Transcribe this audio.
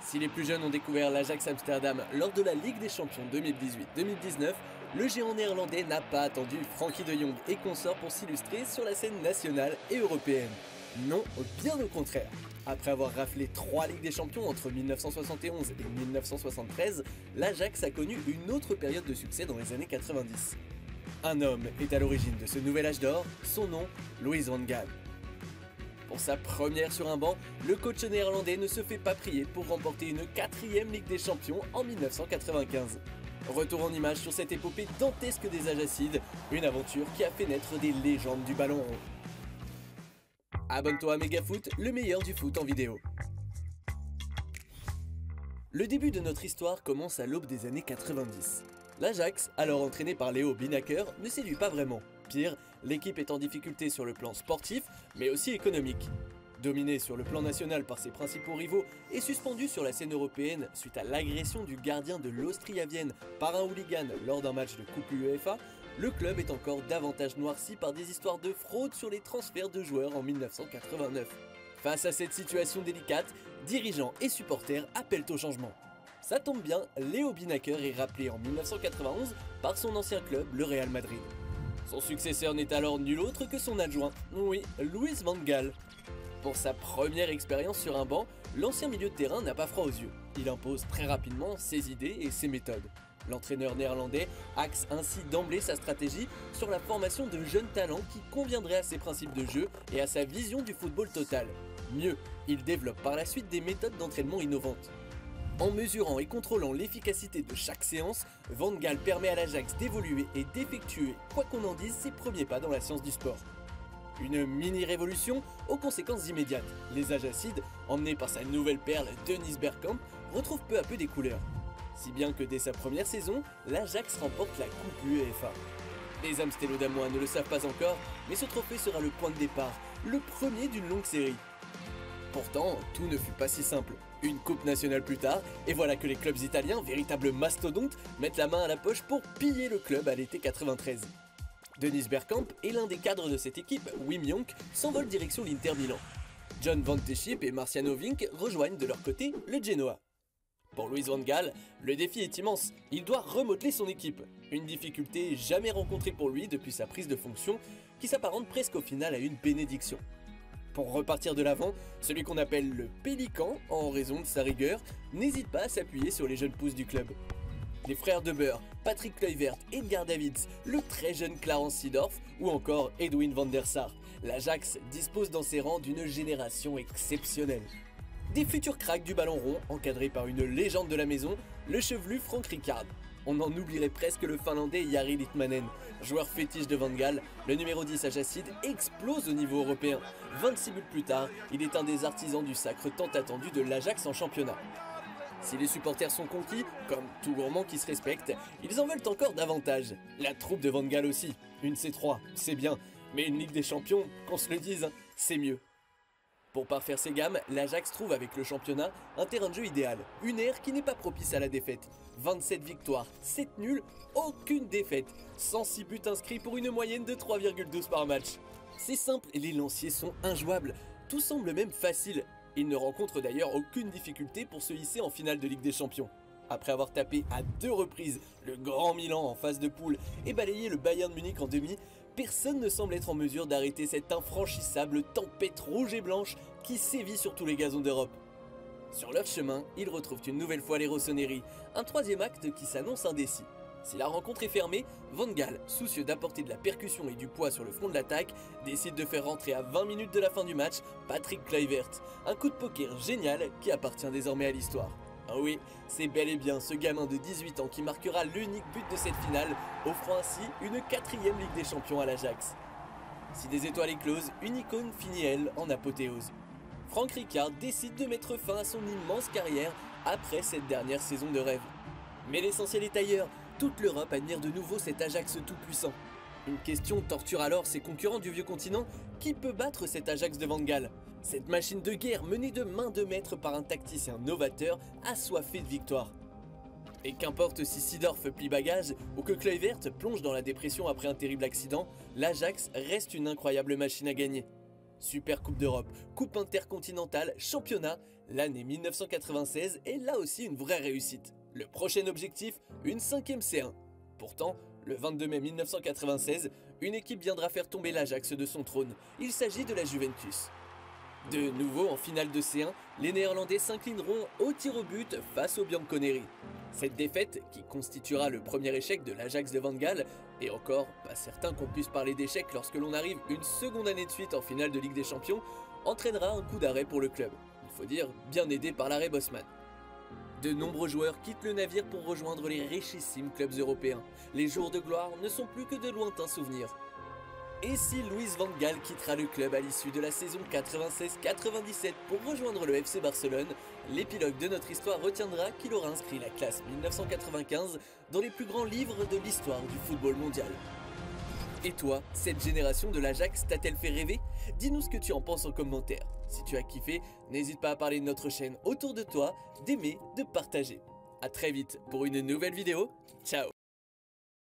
Si les plus jeunes ont découvert l'Ajax Amsterdam lors de la Ligue des Champions 2018-2019, le géant néerlandais n'a pas attendu Frenkie de Jong et consorts pour s'illustrer sur la scène nationale et européenne. Non, bien au contraire. Après avoir raflé 3 Ligues des Champions entre 1971 et 1973, l'Ajax a connu une autre période de succès dans les années 90. Un homme est à l'origine de ce nouvel âge d'or, son nom, Louis van Gaal. Pour sa première sur un banc, le coach néerlandais ne se fait pas prier pour remporter une 4e Ligue des Champions en 1995. Retour en image sur cette épopée dantesque des Ajacides, une aventure qui a fait naître des légendes du ballon rond. Abonne-toi à Megafoot, le meilleur du foot en vidéo. Le début de notre histoire commence à l'aube des années 90. L'Ajax, alors entraîné par Léo Beenhakker, ne séduit pas vraiment. Pire, l'équipe est en difficulté sur le plan sportif, mais aussi économique. Dominée sur le plan national par ses principaux rivaux et suspendue sur la scène européenne suite à l'agression du gardien de l'Austria Vienne par un hooligan lors d'un match de Coupe UEFA, le club est encore davantage noirci par des histoires de fraude sur les transferts de joueurs en 1989. Face à cette situation délicate, dirigeants et supporters appellent au changement. Ça tombe bien, Léo Beenhakker est rappelé en 1991 par son ancien club, le Real Madrid. Son successeur n'est alors nul autre que son adjoint, oui, Louis van Gaal. Pour sa première expérience sur un banc, l'ancien milieu de terrain n'a pas froid aux yeux. Il impose très rapidement ses idées et ses méthodes. L'entraîneur néerlandais axe ainsi d'emblée sa stratégie sur la formation de jeunes talents qui conviendraient à ses principes de jeu et à sa vision du football total. Mieux, il développe par la suite des méthodes d'entraînement innovantes. En mesurant et contrôlant l'efficacité de chaque séance, Van Gaal permet à l'Ajax d'évoluer et d'effectuer, quoi qu'on en dise, ses premiers pas dans la science du sport. Une mini-révolution aux conséquences immédiates. Les Ajacides, emmenés par sa nouvelle perle Dennis Bergkamp, retrouvent peu à peu des couleurs. Si bien que dès sa première saison, l'Ajax remporte la Coupe UEFA. Les Amstelodamois ne le savent pas encore, mais ce trophée sera le point de départ, le premier d'une longue série. Pourtant, tout ne fut pas si simple. Une coupe nationale plus tard, et voilà que les clubs italiens, véritables mastodontes, mettent la main à la poche pour piller le club à l'été 93. Dennis Bergkamp et l'un des cadres de cette équipe, Wim Jonk, s'envolent direction l'Inter Milan. John Van de Schip et Marciano Vink rejoignent de leur côté le Genoa. Pour Louis van Gaal, le défi est immense, il doit remodeler son équipe. Une difficulté jamais rencontrée pour lui depuis sa prise de fonction, qui s'apparente presque au final à une bénédiction. Pour repartir de l'avant, celui qu'on appelle le Pélican, en raison de sa rigueur, n'hésite pas à s'appuyer sur les jeunes pousses du club. Les frères de Boer, Patrick Kluivert, Edgar Davids, le très jeune Clarence Seedorf ou encore Edwin van der Sar, l'Ajax dispose dans ses rangs d'une génération exceptionnelle. Des futurs cracks du ballon rond, encadrés par une légende de la maison, le chevelu Frank Rijkaard. On en oublierait presque le finlandais Jari Litmanen. Joueur fétiche de Van Gaal, le numéro 10 Ajacide explose au niveau européen. 26 buts plus tard, il est un des artisans du sacre tant attendu de l'Ajax en championnat. Si les supporters sont conquis, comme tout gourmand qui se respecte, ils en veulent encore davantage. La troupe de Van Gaal aussi. Une C3, c'est bien, mais une Ligue des Champions, qu'on se le dise, c'est mieux. Pour parfaire ses gammes, l'Ajax trouve avec le championnat un terrain de jeu idéal, une ère qui n'est pas propice à la défaite. 27 victoires, 7 nuls, aucune défaite, 106 buts inscrits pour une moyenne de 3,12 par match. C'est simple et les lanciers sont injouables, tout semble même facile. Ils ne rencontrent d'ailleurs aucune difficulté pour se hisser en finale de Ligue des Champions. Après avoir tapé à 2 reprises le Grand Milan en phase de poule et balayé le Bayern Munich en demi, personne ne semble être en mesure d'arrêter cette infranchissable tempête rouge et blanche qui sévit sur tous les gazons d'Europe. Sur leur chemin, ils retrouvent une nouvelle fois les Rossoneri, un troisième acte qui s'annonce indécis. Si la rencontre est fermée, Van Gaal, soucieux d'apporter de la percussion et du poids sur le front de l'attaque, décide de faire rentrer à 20 minutes de la fin du match Patrick Kluivert, un coup de poker génial qui appartient désormais à l'histoire. Ah oui, c'est bel et bien ce gamin de 18 ans qui marquera l'unique but de cette finale, offrant ainsi une 4e Ligue des Champions à l'Ajax. Si des étoiles éclosent, une icône finit elle en apothéose. Frank Rijkaard décide de mettre fin à son immense carrière après cette dernière saison de rêve. Mais l'essentiel est ailleurs, toute l'Europe admire de nouveau cet Ajax tout-puissant. Une question torture alors ses concurrents du vieux continent, qui peut battre cet Ajax de Van Gaal? Cette machine de guerre menée de main de maître par un tacticien novateur assoiffé de victoire. Et qu'importe si Seedorf plie bagage ou que Kluivert plonge dans la dépression après un terrible accident, l'Ajax reste une incroyable machine à gagner. Super Coupe d'Europe, Coupe intercontinentale, championnat, L'année 1996 est là aussi une vraie réussite. Le prochain objectif, une 5e C1. Pourtant, le 22 mai 1996, une équipe viendra faire tomber l'Ajax de son trône. Il s'agit de la Juventus. De nouveau en finale de C1, les Néerlandais s'inclineront au tir au but face aux Bianconeri. Cette défaite, qui constituera le premier échec de l'Ajax de Van Gaal, et encore pas certain qu'on puisse parler d'échec lorsque l'on arrive une seconde année de suite en finale de Ligue des Champions, entraînera un coup d'arrêt pour le club. Il faut dire bien aidé par l'arrêt Bosman. De nombreux joueurs quittent le navire pour rejoindre les richissimes clubs européens. Les jours de gloire ne sont plus que de lointains souvenirs. Et si Louis van Gaal quittera le club à l'issue de la saison 96-97 pour rejoindre le FC Barcelone, l'épilogue de notre histoire retiendra qu'il aura inscrit la classe 1995 dans les plus grands livres de l'histoire du football mondial. Et toi, cette génération de l'Ajax t'a-t-elle fait rêver? Dis-nous ce que tu en penses en commentaire. Si tu as kiffé, n'hésite pas à parler de notre chaîne autour de toi, d'aimer, de partager. A très vite pour une nouvelle vidéo. Ciao!